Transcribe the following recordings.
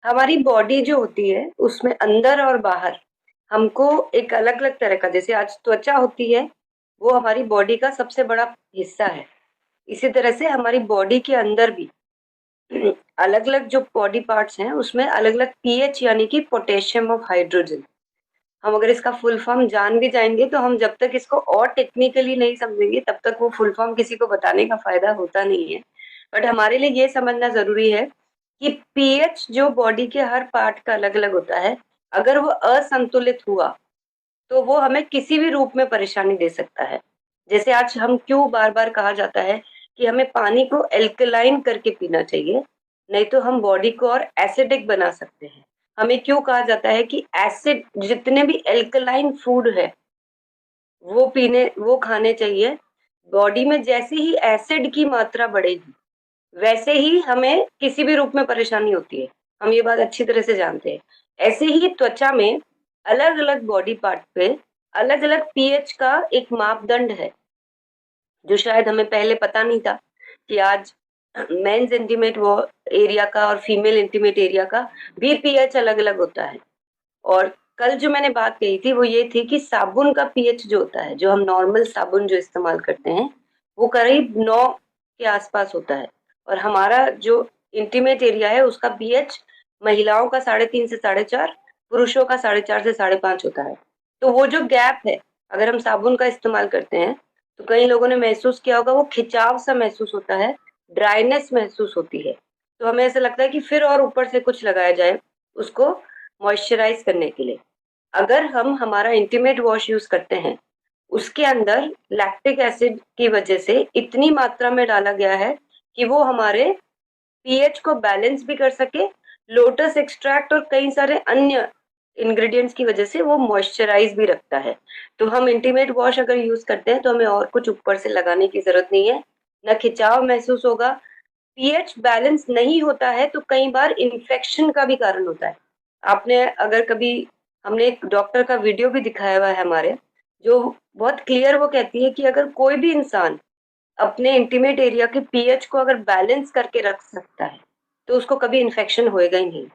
हमारी बॉडी जो होती है उसमें अंदर और बाहर हमको एक अलग अलग तरह का, जैसे आज त्वचा होती है वो हमारी बॉडी का सबसे बड़ा हिस्सा है। इसी तरह से हमारी बॉडी के अंदर भी अलग अलग जो बॉडी पार्ट्स हैं उसमें अलग अलग पीएच यानी कि पोटेशियम ऑफ हाइड्रोजन। हम अगर इसका फुल फॉर्म जान भी जाएंगे तो हम जब तक इसको और टेक्निकली नहीं समझेंगे तब तक वो फुल फॉर्म किसी को बताने का फायदा होता नहीं है। बट हमारे लिए ये समझना जरूरी है कि पीएच जो बॉडी के हर पार्ट का अलग अलग होता है, अगर वो असंतुलित हुआ तो वो हमें किसी भी रूप में परेशानी दे सकता है। जैसे आज हम क्यों बार बार कहा जाता है कि हमें पानी को एल्कलाइन करके पीना चाहिए, नहीं तो हम बॉडी को और एसिडिक बना सकते हैं। हमें क्यों कहा जाता है कि एसिड जितने भी एल्कलाइन फूड है वो खाने चाहिए। बॉडी में जैसे ही एसिड की मात्रा बढ़ेगी वैसे ही हमें किसी भी रूप में परेशानी होती है, हम ये बात अच्छी तरह से जानते हैं। ऐसे ही त्वचा में अलग अलग बॉडी पार्ट पे अलग अलग पीएच का एक मापदंड है, जो शायद हमें पहले पता नहीं था कि आज मेंस इंटीमेट वो एरिया का और फीमेल इंटीमेट एरिया का भी पीएच अलग अलग होता है। और कल जो मैंने बात कही थी वो ये थी कि साबुन का पीएच जो होता है, जो हम नॉर्मल साबुन जो इस्तेमाल करते हैं, वो करीब 9 के आसपास होता है। और हमारा जो इंटीमेट एरिया है उसका पीएच महिलाओं का 3.5 से 4.5, पुरुषों का 4.5 से 5.5 होता है। तो वो जो गैप है, अगर हम साबुन का इस्तेमाल करते हैं तो कई लोगों ने महसूस किया होगा वो खिंचाव सा महसूस होता है, ड्राइनेस महसूस होती है। तो हमें ऐसा लगता है कि फिर और ऊपर से कुछ लगाया जाए उसको मॉइस्चराइज करने के लिए। अगर हम हमारा इंटीमेट वॉश यूज करते हैं, उसके अंदर लैक्टिक एसिड की वजह से इतनी मात्रा में डाला गया है कि वो हमारे पीएच को बैलेंस भी कर सके। लोटस एक्सट्रैक्ट और कई सारे अन्य इंग्रेडिएंट्स की वजह से वो मॉइस्चराइज भी रखता है। तो हम इंटीमेट वॉश अगर यूज करते हैं तो हमें और कुछ ऊपर से लगाने की जरूरत नहीं है, न खिंचाव महसूस होगा। पीएच बैलेंस नहीं होता है तो कई बार इन्फेक्शन का भी कारण होता है। आपने अगर कभी, हमने एक डॉक्टर का वीडियो भी दिखाया हुआ है हमारे, जो बहुत क्लियर वो कहती है कि अगर कोई भी इंसान अपने इंटीमेट एरिया के पीएच को अगर बैलेंस करके रख सकता है तो उसको कभी इन्फेक्शन होएगा ही नहीं।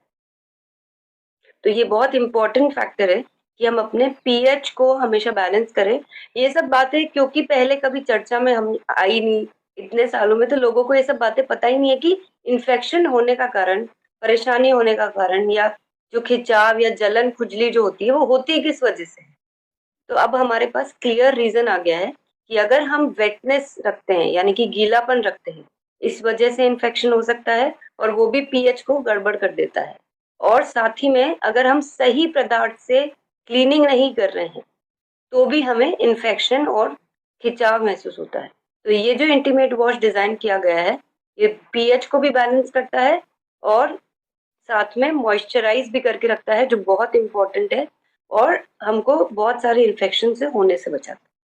तो ये बहुत इंपॉर्टेंट फैक्टर है कि हम अपने पीएच को हमेशा बैलेंस करें। ये सब बातें क्योंकि पहले कभी चर्चा में हम आई नहीं, इतने सालों में तो लोगों को ये सब बातें पता ही नहीं है कि इन्फेक्शन होने का कारण, परेशानी होने का कारण, या जो खिंचाव या जलन खुजली जो होती है वो होती किस वजह से है। तो अब हमारे पास क्लियर रीजन आ गया है कि अगर हम वेटनेस रखते हैं यानी कि गीलापन रखते हैं, इस वजह से इन्फेक्शन हो सकता है और वो भी पीएच को गड़बड़ कर देता है। और साथ ही में अगर हम सही पदार्थ से क्लीनिंग नहीं कर रहे हैं तो भी हमें इन्फेक्शन और खिंचाव महसूस होता है। तो ये जो इंटीमेट वॉश डिजाइन किया गया है ये पीएच को भी बैलेंस करता है और साथ में मॉइस्चराइज भी करके रखता है, जो बहुत इंपॉर्टेंट है और हमको बहुत सारे इन्फेक्शन से होने से बचाता है।